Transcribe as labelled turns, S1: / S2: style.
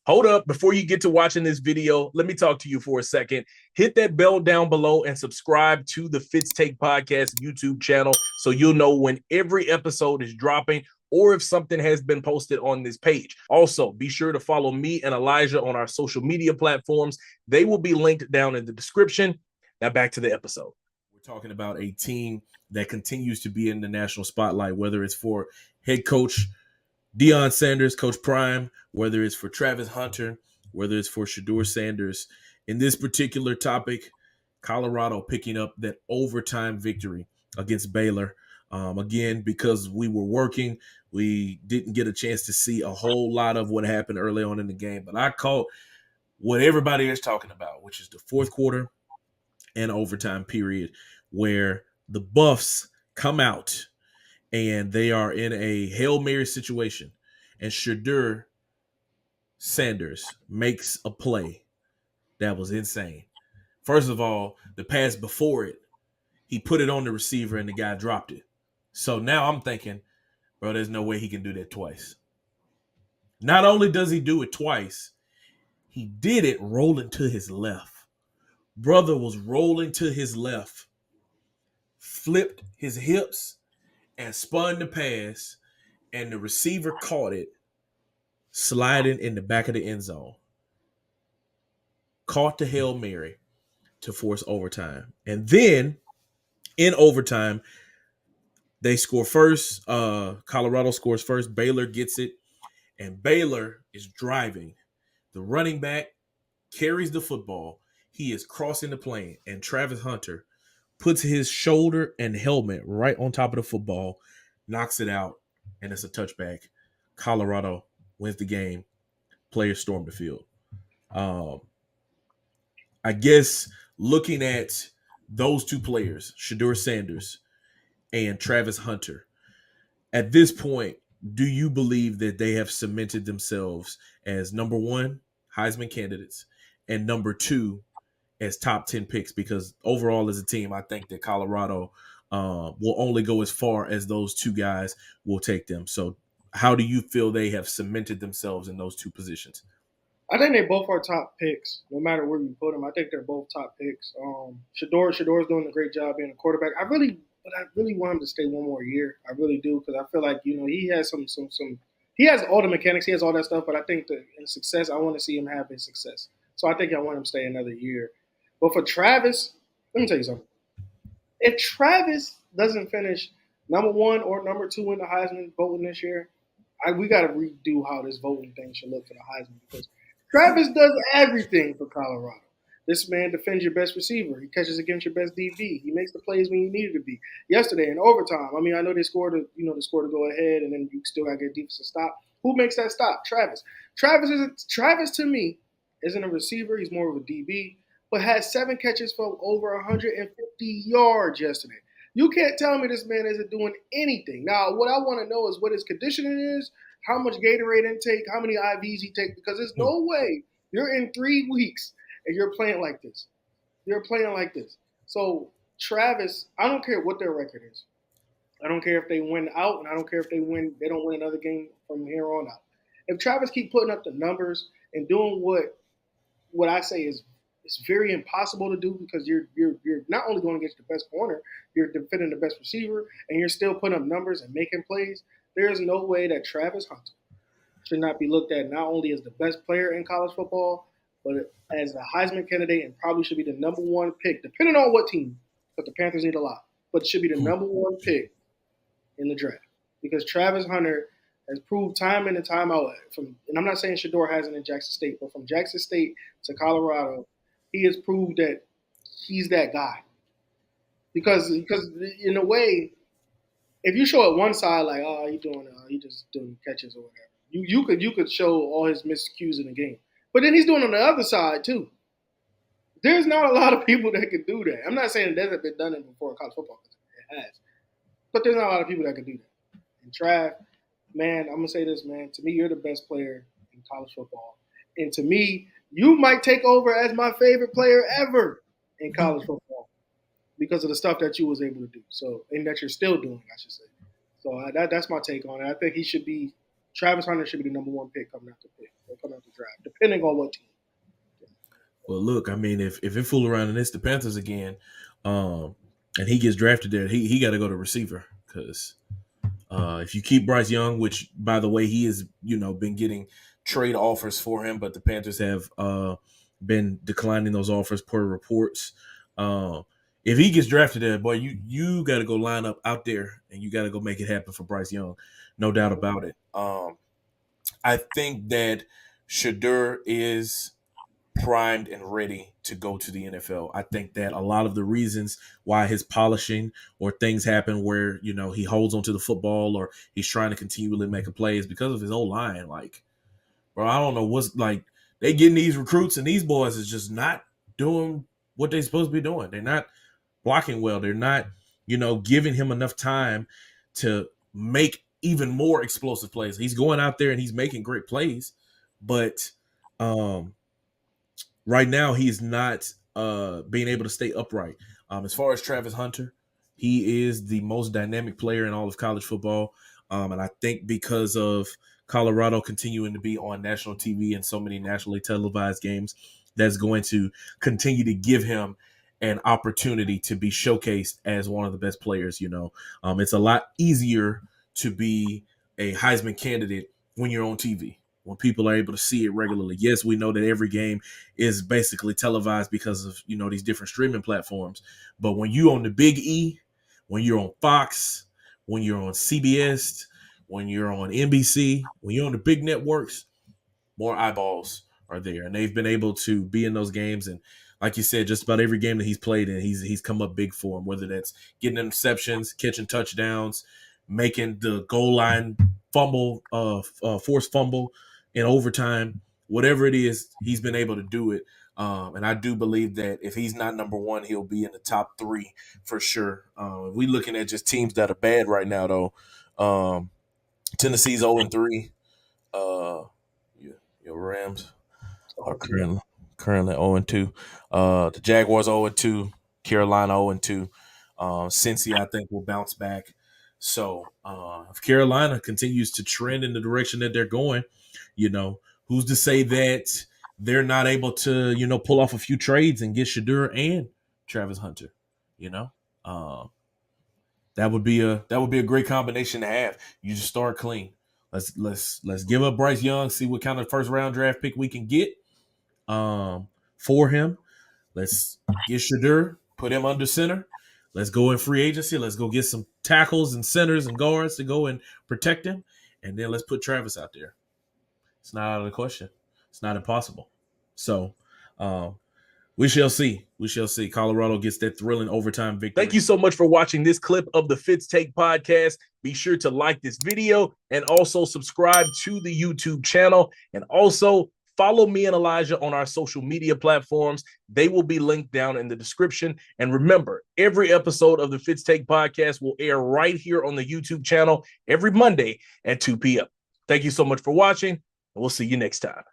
S1: Hold up, before you get to watching this video, let me talk to you for a second. Hit that bell down below and subscribe to the Fitz Take Podcast YouTube channel so you'll know when every episode is dropping or if something has been posted on this page. Also, be sure to follow me and Elijah on our social media platforms. They will be linked down in the description. Now back to the episode. We're talking about a team that continues to be in the national spotlight, whether it's for head coach Deion Sanders, Coach Prime, whether it's for Travis Hunter, whether it's for Shedeur Sanders. In this particular topic, Colorado picking up that overtime victory against Baylor. Again, because we were working, we didn't get a chance to see a whole lot of what happened early on in the game. But I caught what everybody is talking about, which is the fourth quarter and overtime period, where the Buffs come out and they are in a Hail Mary situation. And Shedeur Sanders makes a play that was insane. First of all, the pass before it, he put it on the receiver and the guy dropped it. So now I'm thinking, bro, there's no way he can do that twice. Not only does he do it twice, he did it rolling to his left. Brother was rolling to his left, flipped his hips, and spun the pass, and the receiver caught it, sliding in the back of the end zone. Caught the Hail Mary to force overtime. And then in overtime, they score first. Colorado scores first. Baylor gets it. And Baylor is driving. The running back carries the football. He is crossing the plane. And Travis Hunter puts his shoulder and helmet right on top of the football, knocks it out, and it's a touchback. Colorado wins the game. Players storm the field. I guess looking at those two players, Shedeur Sanders and Travis Hunter, at this point, do you believe that they have cemented themselves as number one, Heisman candidates, and number two, as top 10 picks? Because overall as a team, I think that Colorado will only go as far as those two guys will take them. So how do you feel they have cemented themselves in those two positions?
S2: I think they both are top picks, no matter where you put them. I think they're both top picks. Shedeur's doing a great job being a quarterback. I really want him to stay one more year. I really do, because I feel like he has some. He has all the mechanics, he has all that stuff. But I think that in success, I want to see him have his success. So I think I want him to stay another year. But for Travis, let me tell you something. If Travis doesn't finish number one or number two in the Heisman voting this year, we got to redo how this voting thing should look for the Heisman, because Travis does everything for Colorado. This man defends your best receiver. He catches against your best DB. He makes the plays when you need it to be. Yesterday in overtime, I mean, I know they scored to go ahead, and then you still got to get defense to stop. Who makes that stop? Travis. Travis to me isn't a receiver. He's more of a DB, but had 7 catches for over 150 yards yesterday. You can't tell me this man isn't doing anything. Now, what I want to know is what his conditioning is, how much Gatorade intake, how many IVs he takes, because there's no way you're in 3 weeks and you're playing like this. You're playing like this. So, Travis, I don't care what their record is. I don't care if they win out, and I don't care if they don't win another game from here on out. If Travis keep putting up the numbers and doing what I say is it's very impossible to do, because you're not only going against the best corner, you're defending the best receiver, and you're still putting up numbers and making plays. There is no way that Travis Hunter should not be looked at not only as the best player in college football, but as the Heisman candidate, and probably should be the number one pick, depending on what team, but the Panthers need a lot. But it should be the number one pick in the draft, because Travis Hunter has proved time in and time out and I'm not saying Shedeur hasn't in Jackson State, but from Jackson State to Colorado, he has proved that he's that guy. Because in a way, if you show it one side like, oh, he just doing catches or whatever, you could show all his miscues in the game. But then he's doing on the other side too. There's not a lot of people that can do that. I'm not saying it hasn't been done before in college football, it has. But there's not a lot of people that can do that. And Trav, man, I'm gonna say this, man. To me, you're the best player in college football, and to me, you might take over as my favorite player ever in college football because of the stuff that you was able to do. So, and that you're still doing, I should say. So that's my take on it. I think he should be Travis Hunter should be the number 1 pick coming out the draft, depending on what team.
S1: Well, look, I mean, if it fool around and it's the Panthers again, and he gets drafted there, he got to go to receiver because if you keep Bryce Young, which by the way he has been getting trade offers for him, but the Panthers have been declining those offers per reports. If he gets drafted there, boy, you got to go line up out there and you got to go make it happen for Bryce Young, no doubt about it. I think that Shedeur is primed and ready to go to the NFL. I think that a lot of the reasons why his polishing or things happen where, he holds onto the football or he's trying to continually make a play is because of his old line. Like, bro, I don't know what's like they getting these recruits and these boys is just not doing what they're supposed to be doing. They're not blocking well. They're not, giving him enough time to make even more explosive plays. He's going out there and he's making great plays, but right now he's not being able to stay upright. As far as Travis Hunter, he is the most dynamic player in all of college football. And I think because of Colorado continuing to be on national TV and so many nationally televised games, that's going to continue to give him an opportunity to be showcased as one of the best players. It's a lot easier to be a Heisman candidate when you're on TV, when people are able to see it regularly. Yes, we know that every game is basically televised because of, these different streaming platforms. But when you're on the Big E, when you're on Fox, when you're on CBS, when you're on NBC, when you're on the big networks, more eyeballs are there. And they've been able to be in those games. And like you said, just about every game that he's played in, he's come up big for him, whether that's getting interceptions, catching touchdowns, making the goal line fumble, forced fumble in overtime, whatever it is, he's been able to do it. And I do believe that if he's not number 1, he'll be in the top 3 for sure. If we're looking at just teams that are bad right now, though, Tennessee's 0-3. Your Rams are currently 0-2. The Jaguars 0-2. Carolina 0-2. Cincy, I think, will bounce back. So if Carolina continues to trend in the direction that they're going, who's to say that they're not able to, pull off a few trades and get Shedeur and Travis Hunter, that would be a great combination to have. You just start clean. Let's give up Bryce Young, see what kind of first round draft pick we can get for him. Let's get Shedeur, put him under center. Let's go in free agency. Let's go get some tackles and centers and guards to go and protect him. And then let's put Travis out there. It's not out of the question. It's not impossible. So we shall see. We shall see. Colorado gets that thrilling overtime victory. Thank you so much for watching this clip of the Fitz Take podcast. Be sure to like this video and also subscribe to the YouTube channel. And also follow me and Elijah on our social media platforms. They will be linked down in the description. And remember, every episode of the Fitz Take podcast will air right here on the YouTube channel every Monday at 2 p.m. Thank you so much for watching, and we'll see you next time.